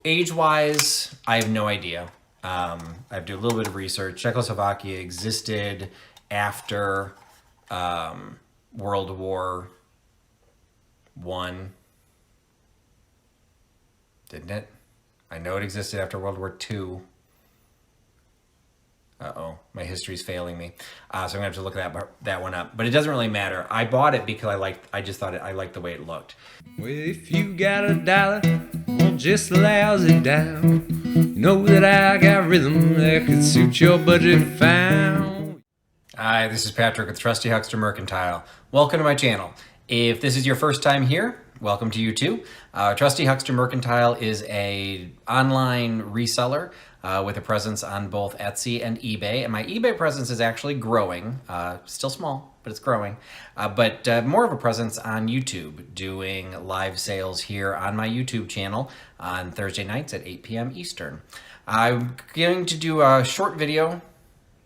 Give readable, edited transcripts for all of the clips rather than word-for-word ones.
Age-wise, I have no idea. I have to do a little bit of research. Czechoslovakia existed after World War One, didn't it? I know it existed after World War Two. Uh-oh, my history's failing me. So I'm gonna have to look that one up. But it doesn't really matter. I bought it because I just thought I liked the way it looked. Well, if you got a dollar, well, just lousy down. You know that I got rhythm that could suit your budget fine. Hi, this is Patrick with Trusty Huckster Mercantile. Welcome to my channel. If this is your first time here, welcome to you too. Trusty Huckster Mercantile is a online reseller with a presence on both Etsy and eBay. And my eBay presence is actually growing, still small, but it's growing. But more of a presence on YouTube, doing live sales here on my YouTube channel on Thursday nights at 8 p.m. Eastern. I'm going to do a short video,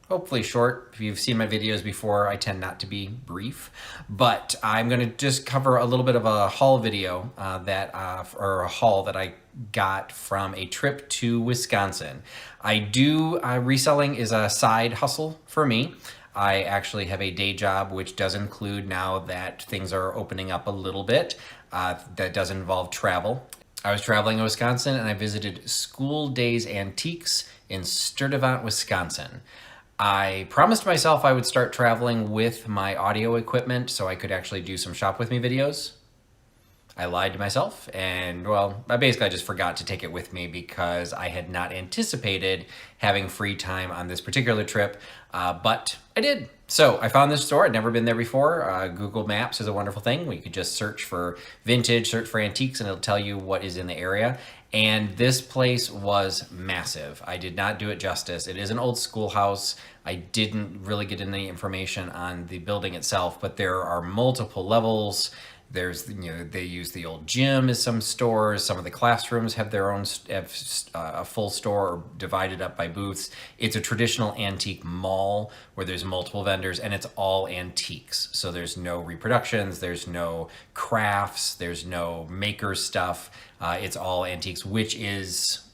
hopefully short. If you've seen my videos before, I tend not to be brief, but I'm going to just cover a little bit of a haul video or a haul that I got from a trip to Wisconsin. Reselling is a side hustle for me. I actually have a day job, which does include, now that things are opening up a little bit, that does involve travel. I was traveling in Wisconsin and I visited School Days Antiques in Sturtevant, Wisconsin. I promised myself I would start traveling with my audio equipment so I could actually do some shop with me videos. I lied to myself and, well, I just forgot to take it with me because I had not anticipated having free time on this particular trip, but I did. So I found this store. I'd never been there before. Google Maps is a wonderful thing. We could just search for vintage, search for antiques, and it'll tell you what is in the area. And this place was massive. I did not do it justice. It is an old schoolhouse. I didn't really get any information on the building itself, but there are multiple levels. There's, they use the old gym as some stores. Some of the classrooms have their own, a full store or divided up by booths. It's a traditional antique mall where there's multiple vendors and it's all antiques. So there's no reproductions, there's no crafts, there's no maker stuff. It's all antiques, which is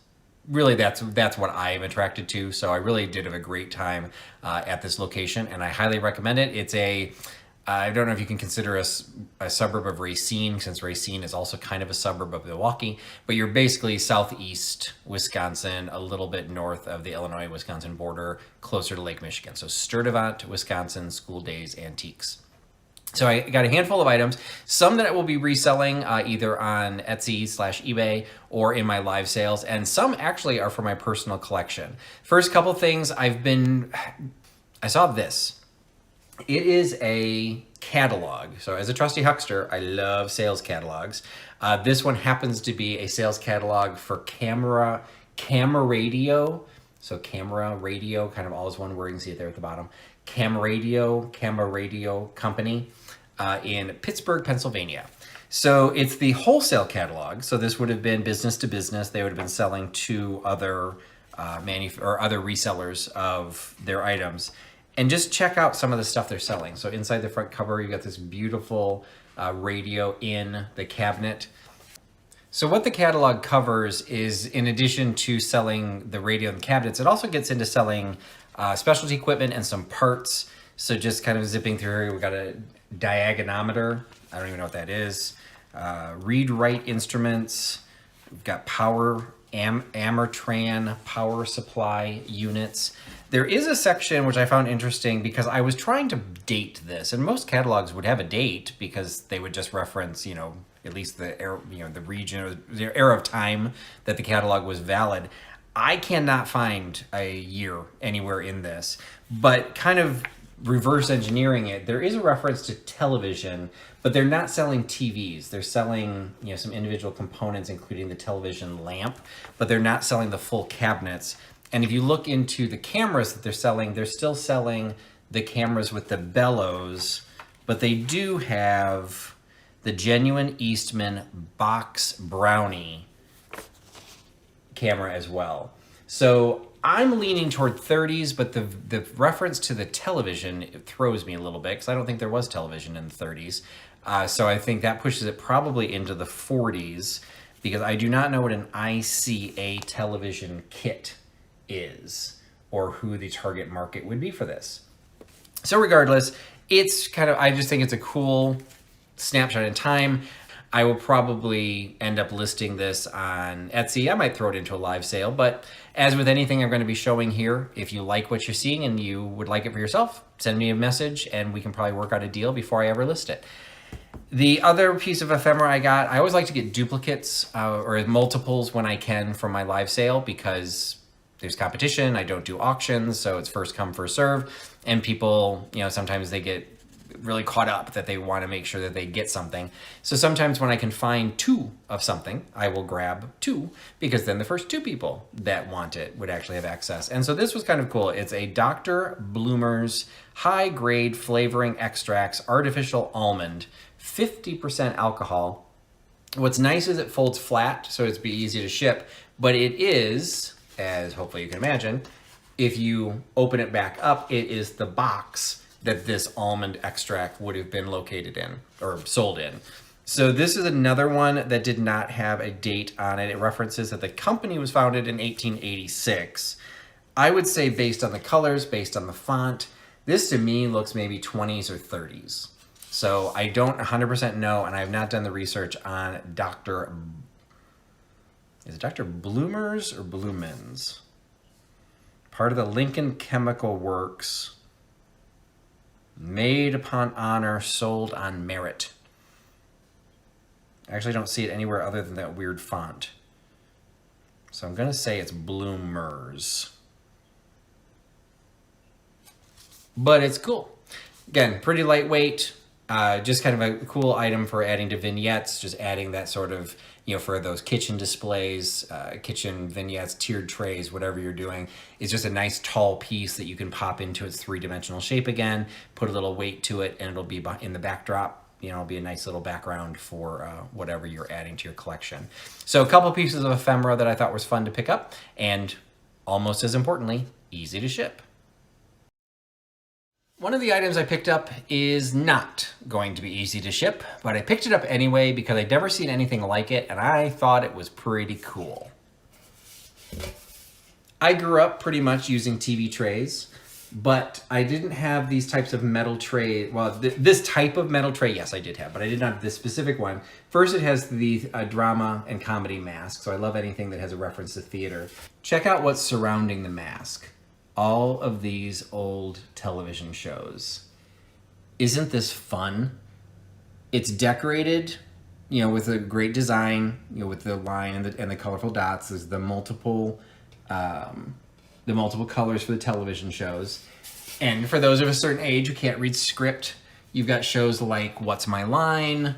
really, that's what I am attracted to. So I really did have a great time at this location and I highly recommend it. I don't know if you can consider us a suburb of Racine, since Racine is also kind of a suburb of Milwaukee, but you're basically southeast Wisconsin, a little bit north of the Illinois-Wisconsin border, closer to Lake Michigan. So Sturtevant, Wisconsin, School Days Antiques. So I got a handful of items, some that I will be reselling either on Etsy/eBay or in my live sales, and some actually are for my personal collection. First couple things, I saw this. It is a catalog. So as a trusty huckster, I love sales catalogs. This one happens to be a sales catalog for camera radio. So camera radio, kind of all is one word. You can see it there at the bottom. Camera radio company in Pittsburgh, Pennsylvania. So it's the wholesale catalog. So this would have been business to business. They would have been selling to other other resellers of their items. And just check out some of the stuff they're selling. So inside the front cover, you got this beautiful radio in the cabinet. So what the catalog covers is, in addition to selling the radio and cabinets, it also gets into selling specialty equipment and some parts. So just kind of zipping through here, we got a diagonometer. I don't even know what that is. Read-write instruments. We've got power Amertran power supply units. There is a section which I found interesting because I was trying to date this, and most catalogs would have a date because they would just reference, at least the era, the region or the era of time that the catalog was valid. I cannot find a year anywhere in this, but kind of reverse engineering it, there is a reference to television, but they're not selling TVs. They're selling, some individual components, including the television lamp, but they're not selling the full cabinets. And if you look into the cameras that they're still selling the cameras with the bellows, but they do have the genuine Eastman box brownie camera as well. So I'm leaning toward 30s, but the reference to the television, it throws me a little bit because I don't think there was television in the 30s. So I think that pushes it probably into the 40s. because I do not know what an ICA television kit is or who the target market would be for this. So regardless, it's kind of, I just think it's a cool snapshot in time. I will probably end up listing this on Etsy. I might throw it into a live sale, but as with anything I'm going to be showing here, if you like what you're seeing and you would like it for yourself, send me a message and we can probably work out a deal before I ever list it. The other piece of ephemera I got, I always like to get duplicates or multiples when I can from my live sale because there's competition. I don't do auctions, so it's first come, first serve. And people, you know, sometimes they get really caught up that they want to make sure that they get something. So sometimes when I can find 2 of something, I will grab 2 because then the first 2 people that want it would actually have access. And so this was kind of cool. It's a Dr. Bloomer's high grade flavoring extracts, artificial almond, 50% alcohol. What's nice is it folds flat, so it's be easy to ship, but it is, as hopefully you can imagine, if you open it back up, it is the box that this almond extract would have been located in or sold in. So this is another one that did not have a date on it. It references that the company was founded in 1886. I would say based on the colors, based on the font, this to me looks maybe 20s or 30s. So I don't 100% know, and I have not done the research on is it Dr. Bloomer's or Bloomin's? Part of the Lincoln Chemical Works. Made upon honor, sold on merit. I actually don't see it anywhere other than that weird font. So I'm going to say it's Bloomer's. But it's cool. Again, pretty lightweight. Just kind of a cool item for adding to vignettes. Just adding that sort of, you know, for those kitchen displays, kitchen vignettes, tiered trays, whatever you're doing. It's just a nice tall piece that you can pop into its 3-dimensional shape again, put a little weight to it, and it'll be in the backdrop. You know, it'll be a nice little background for whatever you're adding to your collection. So a couple pieces of ephemera that I thought was fun to pick up, and almost as importantly, easy to ship. One of the items I picked up is not going to be easy to ship, but I picked it up anyway because I'd never seen anything like it, and I thought it was pretty cool. I grew up pretty much using TV trays, but I didn't have these types of metal tray. Well, this type of metal tray, yes, I did have, but I did not have this specific one. First, it has the drama and comedy mask, so I love anything that has a reference to theater. Check out what's surrounding the mask. All of these old television shows. Isn't this fun? It's decorated, you know, with a great design, you know, with the line and the colorful dots. There's the multiple colors for the television shows. And for those of a certain age who can't read script, you've got shows like What's My Line,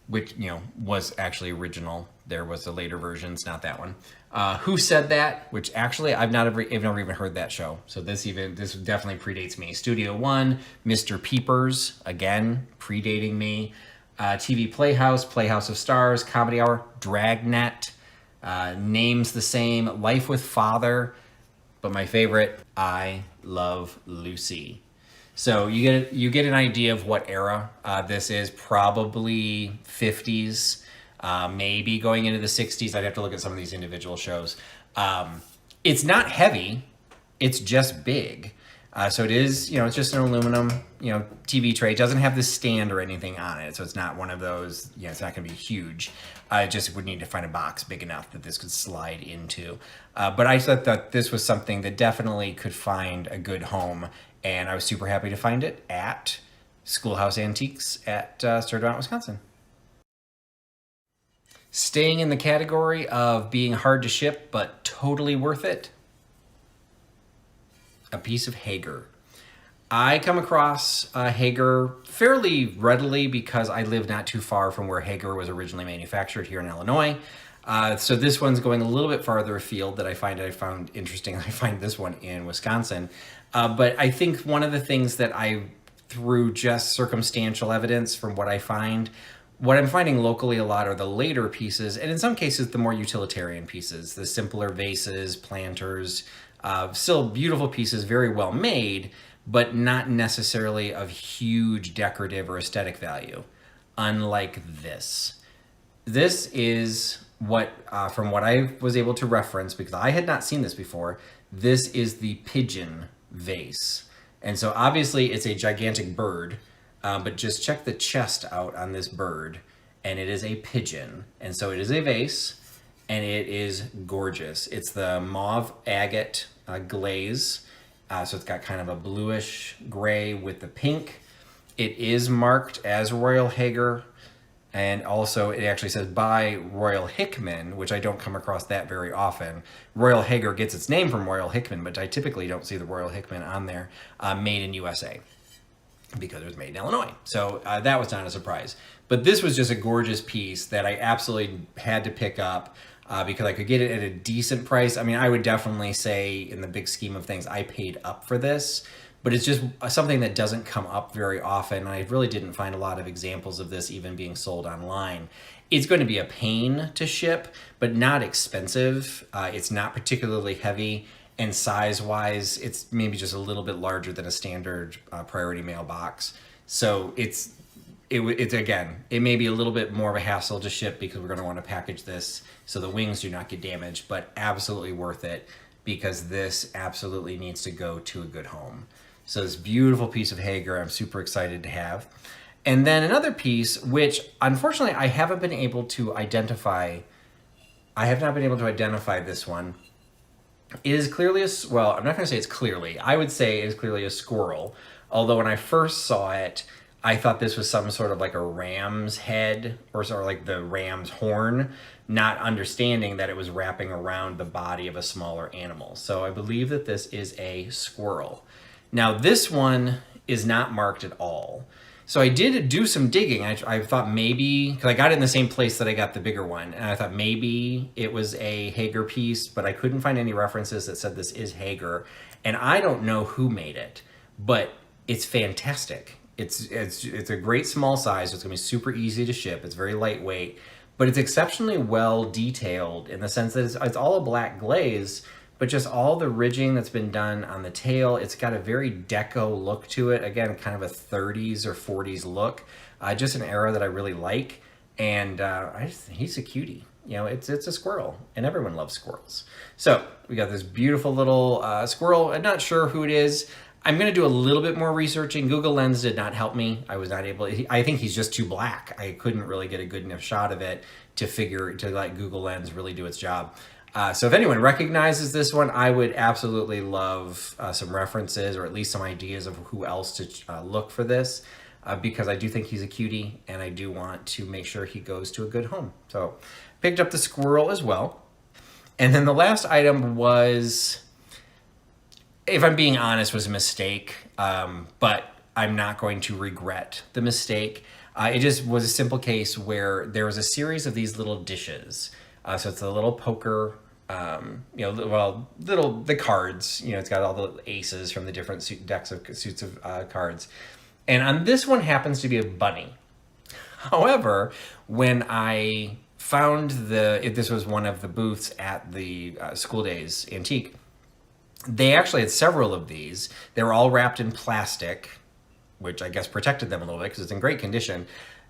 which, you know, was actually original. There was the later versions, not that one. Who Said That, which actually I've never even heard that show. So this definitely predates me. Studio One, Mr. Peepers, again, predating me. TV Playhouse, Playhouse of Stars, Comedy Hour, Dragnet, Names the Same, Life with Father. But my favorite, I Love Lucy. So you get an idea of what era this is. Probably 50s. Maybe going into the 60s. I'd have to look at some of these individual shows. It's not heavy. It's just big. So it is, you know, it's just an aluminum, you know, TV tray. It doesn't have the stand or anything on it. So it's not one of those, you know, it's not going to be huge. I just would need to find a box big enough that this could slide into. But I thought that this was something that definitely could find a good home. And I was super happy to find it at Schoolhouse Antiques at Sturtevant, Wisconsin. Staying in the category of being hard to ship, but totally worth it, a piece of Haeger. I come across Haeger fairly readily because I live not too far from where Haeger was originally manufactured here in Illinois. So this one's going a little bit farther afield that I found interesting. I find this one in Wisconsin. But I think one of the things that through just circumstantial evidence from what I find, what I'm finding locally a lot are the later pieces, and in some cases the more utilitarian pieces, the simpler vases, planters, still beautiful pieces, very well made, but not necessarily of huge decorative or aesthetic value, unlike this. This is from what I was able to reference, because I had not seen this before, this is the pigeon vase. And so obviously it's a gigantic bird, but just check the chest out on this bird, and it is a pigeon. And so it is a vase, and it is gorgeous. It's the mauve agate glaze. So it's got kind of a bluish gray with the pink. It is marked as Royal Haeger, and also it actually says by Royal Hickman, which I don't come across that very often. Royal Haeger gets its name from Royal Hickman, but I typically don't see the Royal Hickman on there. Made in USA, because it was made in Illinois. So that was not a surprise. But this was just a gorgeous piece that I absolutely had to pick up because I could get it at a decent price. I mean, I would definitely say in the big scheme of things, I paid up for this, but it's just something that doesn't come up very often. I really didn't find a lot of examples of this even being sold online. It's going to be a pain to ship, but not expensive. It's not particularly heavy, and size-wise, it's maybe just a little bit larger than a standard priority mail box. So it's again, it may be a little bit more of a hassle to ship because we're going to want to package this so the wings do not get damaged, but absolutely worth it because this absolutely needs to go to a good home. So this beautiful piece of Haeger I'm super excited to have. And then another piece, which unfortunately I haven't been able to identify. I have not been able to identify this one. It is clearly well, I'm not going to say it's clearly. I would say it is clearly a squirrel. Although when I first saw it, I thought this was some sort of like a ram's head or sort of like the ram's horn, not understanding that it was wrapping around the body of a smaller animal. So I believe that this is a squirrel. Now this one is not marked at all. So I did do some digging. I thought maybe, because I got it in the same place that I got the bigger one, and I thought maybe it was a Haeger piece, but I couldn't find any references that said this is Haeger. And I don't know who made it, but it's fantastic. It's a great small size. So it's gonna be super easy to ship. It's very lightweight, but it's exceptionally well detailed in the sense that it's all a black glaze, but just all the ridging that's been done on the tail. It's got a very deco look to it. Again, kind of a 30s or 40s look. Just an era that I really like. And he's a cutie. You know, it's a squirrel, and everyone loves squirrels. So we got this beautiful little squirrel. I'm not sure who it is. I'm going to do a little bit more researching. Google Lens did not help me. I was not able. I think he's just too black. I couldn't really get a good enough shot of it to let Google Lens really do its job. So if anyone recognizes this one, I would absolutely love some references or at least some ideas of who else to look for this, because I do think he's a cutie and I do want to make sure he goes to a good home. So picked up the squirrel as well. And then the last item was, if I'm being honest, was a mistake, but I'm not going to regret the mistake. It just was a simple case where there was a series of these little dishes. So it's a little poker, the cards, it's got all the aces from the different suits of cards. And on this one happens to be a bunny. However, when I found this was one of the booths at the School Days Antique, they actually had several of these. They were all wrapped in plastic, which I guess protected them a little bit because it's in great condition.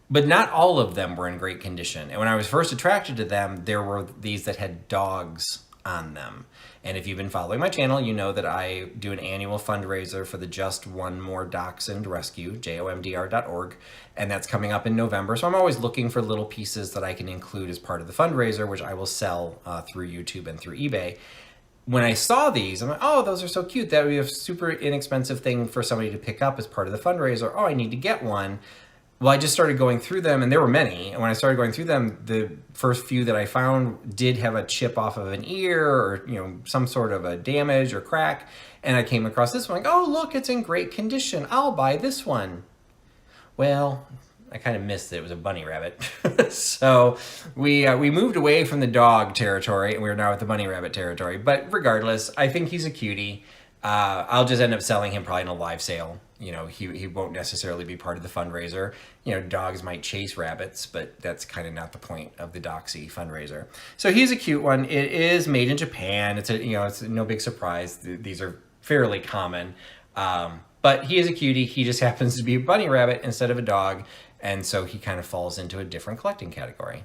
But not all of them were in great condition. And when I was first attracted to them, there were these that had dogs on them. And if you've been following my channel, you know that I do an annual fundraiser for the Just One More Dachshund Rescue, jomdr.org, and that's coming up in November. So I'm always looking for little pieces that I can include as part of the fundraiser, which I will sell through YouTube and through eBay. When I saw these, I'm like, oh, those are so cute. That would be a super inexpensive thing for somebody to pick up as part of the fundraiser. Oh, I need to get one. Well, I just started going through them, and there were many. And when I started going through them, the first few that I found did have a chip off of an ear or, some sort of a damage or crack. And I came across this one, like, oh, look, it's in great condition. I'll buy this one. Well, I kind of missed that it was a bunny rabbit. So we moved away from the dog territory, and we're now at the bunny rabbit territory. But regardless, I think he's a cutie. I'll just end up selling him probably in a live sale. He won't necessarily be part of the fundraiser. Dogs might chase rabbits, but that's kind of not the point of the Doxy fundraiser. So he's a cute one. It is made in Japan. It's it's no big surprise. These are fairly common. But he is a cutie. He just happens to be a bunny rabbit instead of a dog. And so he kind of falls into a different collecting category.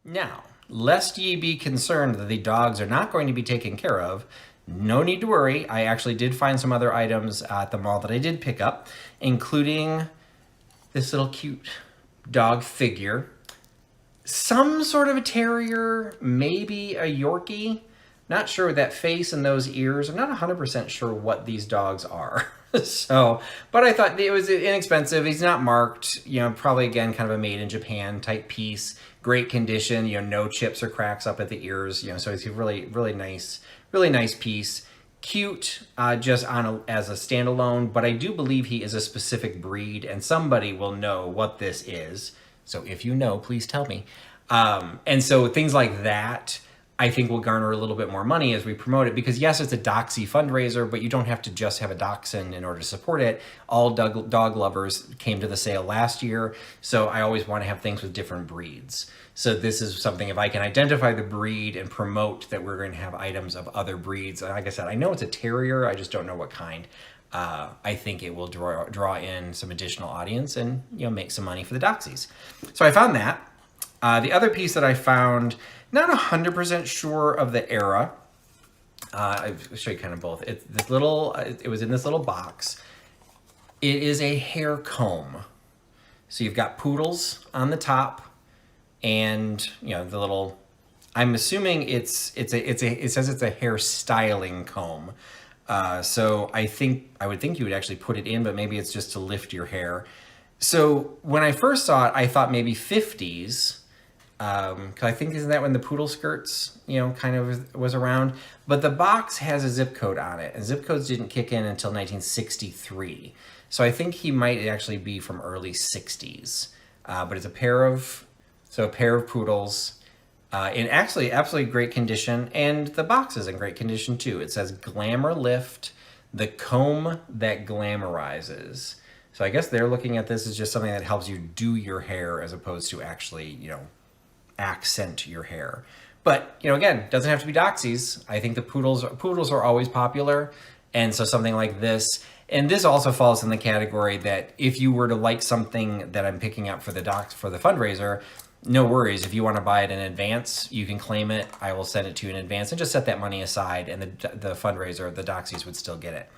Now, lest ye be concerned that the dogs are not going to be taken care of, no need to worry. I actually did find some other items at the mall that I did pick up, including this little cute dog figure, some sort of a terrier, maybe a Yorkie. Not sure with that face and those ears. I'm not 100% sure what these dogs are. So, but I thought it was inexpensive. He's not marked, probably again, kind of a made in Japan type piece. Great condition, no chips or cracks up at the ears, so it's a really nice piece. Cute, just as a standalone, but I do believe he is a specific breed and somebody will know what this is. So if you know, please tell me. And so things like that, I think will garner a little bit more money as we promote it, because yes, it's a Doxy fundraiser, but you don't have to just have a Dachshund in order to support it. All dog lovers came to the sale last year, so I always want to have things with different breeds. So this is something, if I can identify the breed and promote that we're going to have items of other breeds. Like I said, I know it's a terrier, I just don't know what kind. I think it will draw in some additional audience and make some money for the Doxies. So I found that. The other piece that I found, not 100% sure of the era. I'll show you kind of both. It was in this little box. It is a hair comb. So you've got poodles on the top, and the little. I'm assuming it says it's a hair styling comb. So I would think you would actually put it in, but maybe it's just to lift your hair. So when I first saw it, I thought maybe 50s. Cause I think isn't that when the poodle skirts, kind of was around, but the box has a zip code on it, and zip codes didn't kick in until 1963. So I think he might actually be from early 60s. But it's a pair of poodles, in actually absolutely great condition, and the box is in great condition too. It says Glamour Lift, the comb that glamorizes. So I guess they're looking at this as just something that helps you do your hair as opposed to actually, accent your hair. But, again, doesn't have to be Doxies. I think the poodles are always popular. And so something like this, and this also falls in the category that if you were to like something that I'm picking up for the fundraiser, no worries. If you want to buy it in advance, you can claim it. I will send it to you in advance and just set that money aside, and the fundraiser, the Doxies would still get it.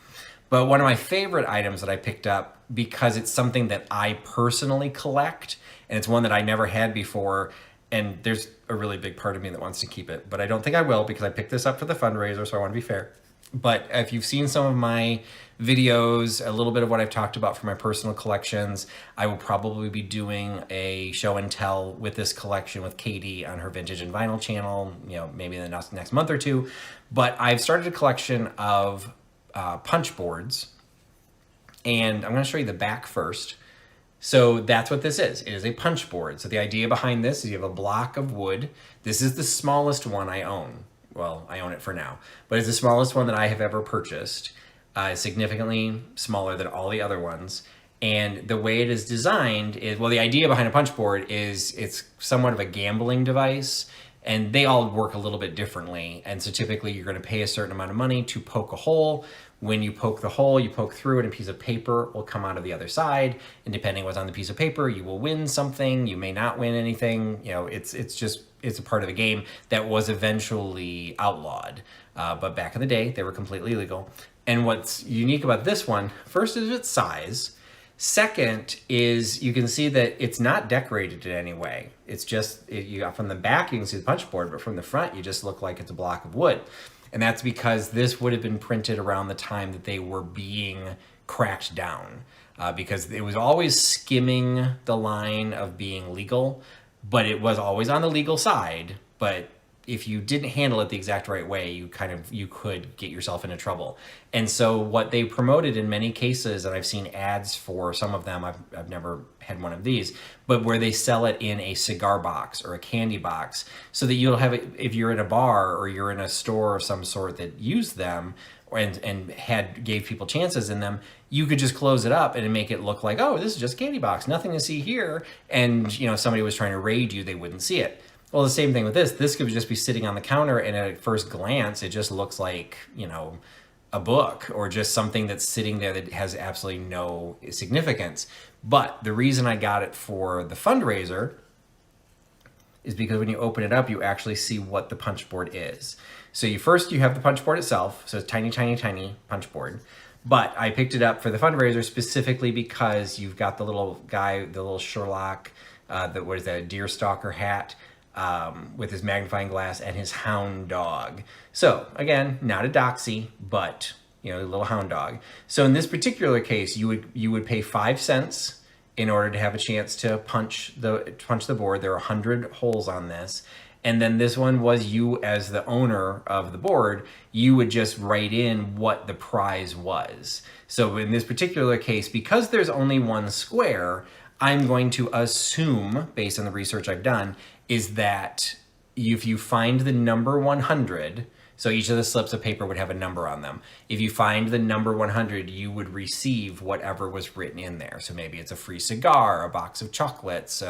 But one of my favorite items that I picked up, because it's something that I personally collect, and it's one that I never had before, and there's a really big part of me that wants to keep it, but I don't think I will, because I picked this up for the fundraiser, so I want to be fair. But if you've seen some of my videos, a little bit of what I've talked about for my personal collections, I will probably be doing a show and tell with this collection with Katie on her Vintage and Vinyl channel, maybe in the next month or two. But I've started a collection of punch boards, and I'm going to show you the back first. So that's what this is. It is a punch board. So the idea behind this is you have a block of wood. This is the smallest one I own. Well, I own it for now, but it's the smallest one that I have ever purchased. Significantly smaller than all the other ones. And the way it is designed is, well, the idea behind a punch board is it's somewhat of a gambling device, and they all work a little bit differently. And so typically you're going to pay a certain amount of money to poke a hole. When you poke the hole, you poke through it, and a piece of paper will come out of the other side. And depending what's on the piece of paper, you will win something. You may not win anything. It's a part of the game that was eventually outlawed. But back in the day, they were completely legal. And what's unique about this one, first is its size. Second is you can see that it's not decorated in any way. It's just, you got from the back, you can see the punch board, but from the front, you just look like it's a block of wood. And that's because this would have been printed around the time that they were being cracked down, because it was always skimming the line of being legal, but it was always on the legal side. But if you didn't handle it the exact right way, you could get yourself into trouble. And so what they promoted in many cases, and I've seen ads for some of them, I've never had one of these, but where they sell it in a cigar box or a candy box, so that you'll have it if you're in a bar or you're in a store of some sort that used them and gave people chances in them, you could just close it up and make it look like, oh, this is just a candy box, nothing to see here. And somebody was trying to raid you, they wouldn't see it. Well, the same thing with this. This could just be sitting on the counter, and at first glance, it just looks like, a book or just something that's sitting there that has absolutely no significance. But the reason I got it for the fundraiser is because when you open it up, you actually see what the punch board is. So you have the punch board itself, so it's tiny, tiny, tiny punch board. But I picked it up for the fundraiser specifically because you've got the little guy, the little Sherlock, deer stalker hat with his magnifying glass and his hound dog. So again, not a doxy, but a little hound dog. So in this particular case, you would pay 5 cents in order to have a chance to punch the board. There are 100 holes on this. And then this one was you as the owner of the board, you would just write in what the prize was. So in this particular case, because there's only one square, I'm going to assume, based on the research I've done, is that if you find the number 100, so each of the slips of paper would have a number on them. If you find the number 100, you would receive whatever was written in there. So maybe it's a free cigar, a box of chocolates.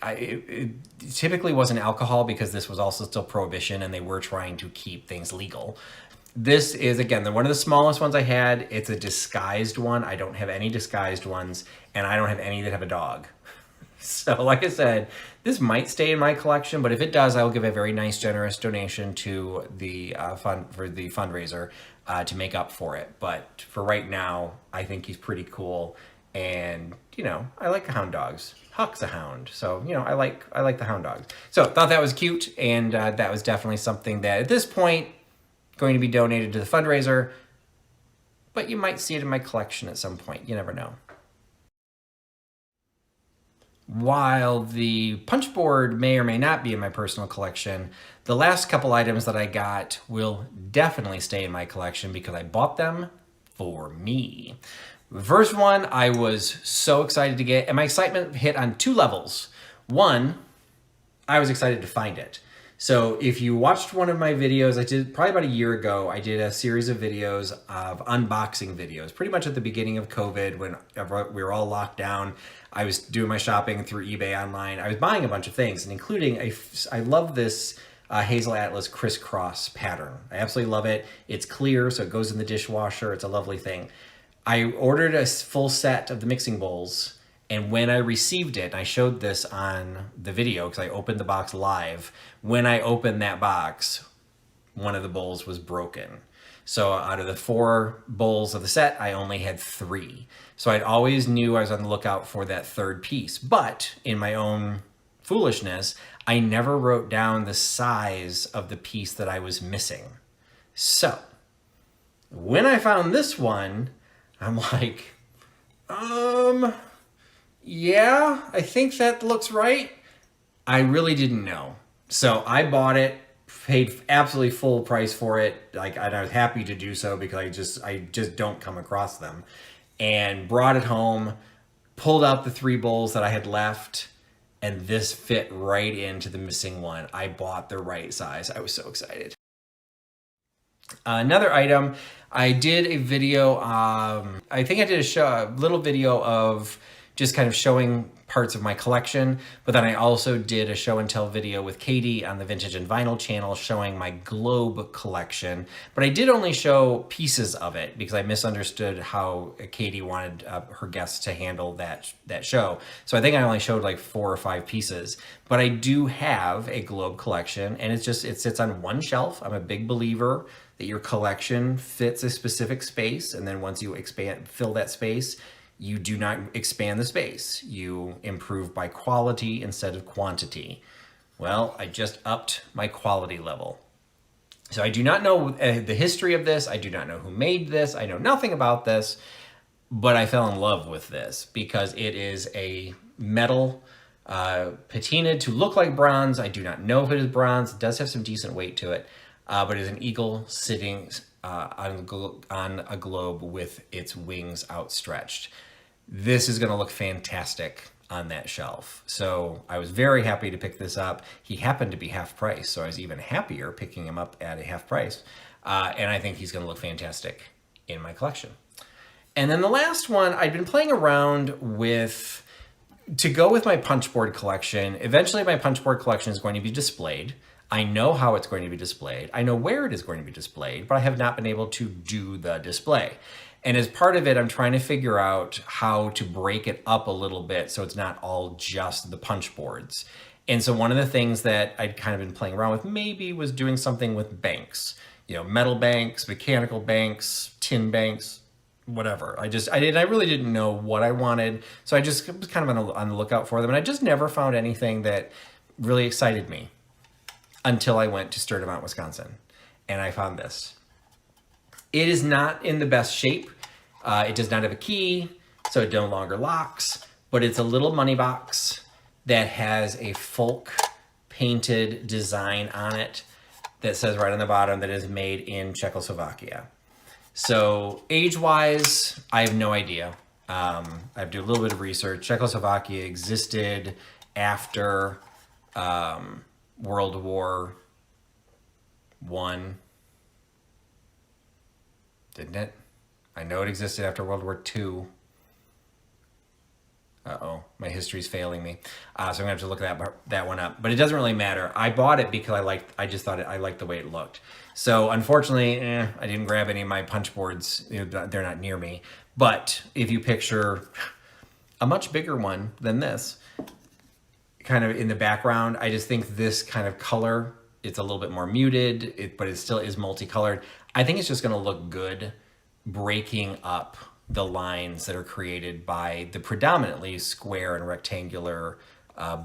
It typically wasn't alcohol because this was also still prohibition and they were trying to keep things legal. This is, again, one of the smallest ones I had. It's a disguised one. I don't have any disguised ones, and I don't have any that have a dog. So like I said, this might stay in my collection, but if it does, I will give a very nice, generous donation to the fundraiser to make up for it. But for right now, I think he's pretty cool. And, I like hound dogs. Huck's a hound. So, I like the hound dogs. So thought that was cute. And that was definitely something that at this point going to be donated to the fundraiser, but you might see it in my collection at some point. You never know. While the punch board may or may not be in my personal collection, the last couple items that I got will definitely stay in my collection because I bought them for me. The first one I was so excited to get, and my excitement hit on 2 levels. One, I was excited to find it. So if you watched one of my videos, I did probably about a year ago, I did a series of videos of unboxing videos, pretty much at the beginning of COVID when we were all locked down. I was doing my shopping through eBay online. I was buying a bunch of things, and including I love this Hazel Atlas crisscross pattern. I absolutely love it. It's clear, so it goes in the dishwasher. It's a lovely thing. I ordered a full set of the mixing bowls, and when I received it, and I showed this on the video because I opened the box live, when I opened that box, one of the bowls was broken. So out of the 4 bowls of the set, I only had 3. So I'd always knew I was on the lookout for that 3rd piece. But in my own foolishness, I never wrote down the size of the piece that I was missing. So when I found this one, I'm like, yeah, I think that looks right. I really didn't know. So I bought it, paid absolutely full price for it. And I was happy to do so because I just don't come across them. And brought it home, pulled out the 3 bowls that I had left, and this fit right into the missing one. I bought the right size. I was so excited. Another item, I did a video, I think I did a little video of just kind of showing parts of my collection, but then I also did a show and tell video with Katie on the Vintage and Vinyl channel showing my globe collection, but I did only show pieces of it because I misunderstood how Katie wanted her guests to handle that show. So I think I only showed like 4 or 5 pieces, but I do have a globe collection, and it sits on one shelf. I'm a big believer that your collection fits a specific space, and then once you fill that space, you do not expand the space. You improve by quality instead of quantity. Well, I just upped my quality level. So I do not know the history of this. I do not know who made this. I know nothing about this, but I fell in love with this because it is a metal patinaed to look like bronze. I do not know if it is bronze. It does have some decent weight to it, but it is an eagle sitting on a globe with its wings outstretched. This is going to look fantastic on that shelf. So I was very happy to pick this up. He happened to be half price, so I was even happier picking him up at a half price. And I think he's going to look fantastic in my collection. And then the last one, I'd been playing around with, to go with my punchboard collection. Eventually my punchboard collection is going to be displayed. I know how it's going to be displayed. I know where it is going to be displayed, but I have not been able to do the display. And as part of it, I'm trying to figure out how to break it up a little bit so it's not all just the punch boards. And so one of the things that I'd kind of been playing around with maybe was doing something with banks, metal banks, mechanical banks, tin banks, whatever. I really didn't know what I wanted. So I just was kind of on the lookout for them. And I just never found anything that really excited me until I went to Sturtevant, Wisconsin. And I found this. It is not in the best shape. It does not have a key, so it no longer locks, but it's a little money box that has a folk painted design on it that says right on the bottom that is made in Czechoslovakia. So age-wise, I have no idea. I have to do a little bit of research. Czechoslovakia existed after World War I, didn't it? I know it existed after World War II. Uh-oh, my history's failing me. So I'm gonna have to look that one up. But it doesn't really matter. I bought it because I just thought I liked the way it looked. So unfortunately, I didn't grab any of my punch boards. They're not near me. But if you picture a much bigger one than this, kind of in the background, I just think this kind of color, it's a little bit more muted, but it still is multicolored. I think it's just gonna look good breaking up the lines that are created by the predominantly square and rectangular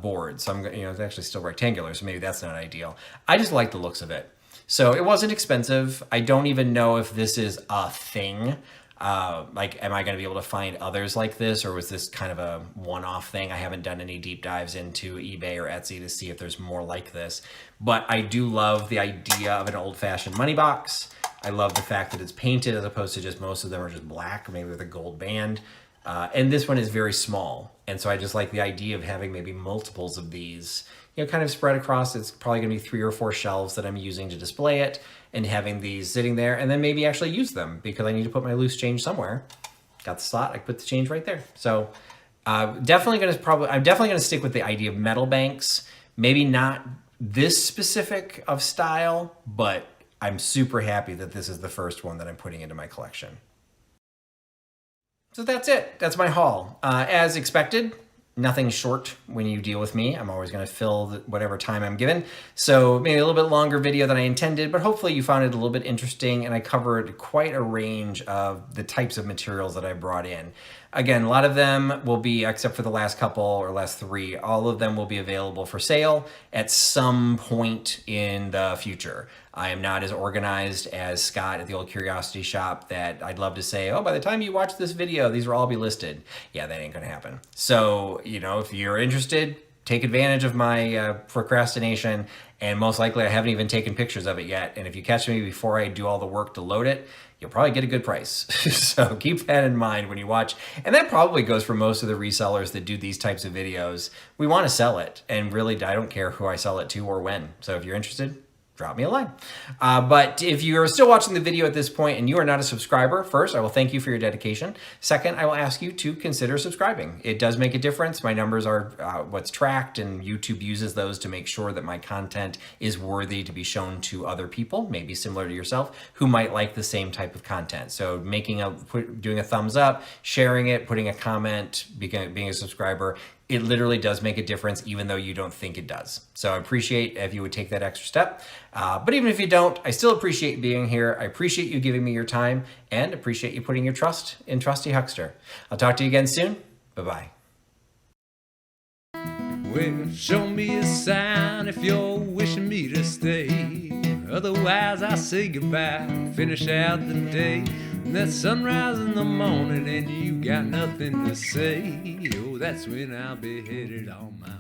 board. So it's actually still rectangular, so maybe that's not ideal. I just like the looks of it. So it wasn't expensive. I don't even know if this is a thing. Am I going to be able to find others like this, or was this kind of a one-off thing? I haven't done any deep dives into eBay or Etsy to see if there's more like this. But I do love the idea of an old-fashioned money box. I love the fact that it's painted as opposed to just most of them are just black, maybe with a gold band. And this one is very small. And so I just like the idea of having maybe multiples of these, kind of spread across. It's probably going to be 3 or 4 shelves that I'm using to display it, and having these sitting there, and then maybe actually use them because I need to put my loose change somewhere. Got the slot, I put the change right there. So I'm definitely going to stick with the idea of metal banks. Maybe not this specific of style, but I'm super happy that this is the first one that I'm putting into my collection. So that's it. That's my haul. As expected, nothing short when you deal with me. I'm always going to fill whatever time I'm given. So maybe a little bit longer video than I intended, but hopefully you found it a little bit interesting, and I covered quite a range of the types of materials that I brought in. Again, a lot of them will be, except for the last couple or last 3, all of them will be available for sale at some point in the future. I am not as organized as Scott at the Old Curiosity Shop that I'd love to say, oh, by the time you watch this video, these will all be listed. Yeah, that ain't gonna happen. So, if you're interested, take advantage of my procrastination, and most likely I haven't even taken pictures of it yet. And if you catch me before I do all the work to load it, you'll probably get a good price. So keep that in mind when you watch. And that probably goes for most of the resellers that do these types of videos. We want to sell it, and really I don't care who I sell it to or when. So if you're interested, drop me a line. But if you're still watching the video at this point and you are not a subscriber, first, I will thank you for your dedication. Second, I will ask you to consider subscribing. It does make a difference. My numbers are what's tracked, and YouTube uses those to make sure that my content is worthy to be shown to other people, maybe similar to yourself, who might like the same type of content. So doing a thumbs up, sharing it, putting a comment, being a subscriber, it literally does make a difference, even though you don't think it does. So I appreciate if you would take that extra step. But even if you don't, I still appreciate being here. I appreciate you giving me your time, and appreciate you putting your trust in Trusty Huckster. I'll talk to you again soon. Bye-bye. Well, show me a sign if you're wishing me to stay. Otherwise, I say goodbye, finish out the day. And that sunrise in the morning and you got nothing to say. Oh, that's when I'll be headed on my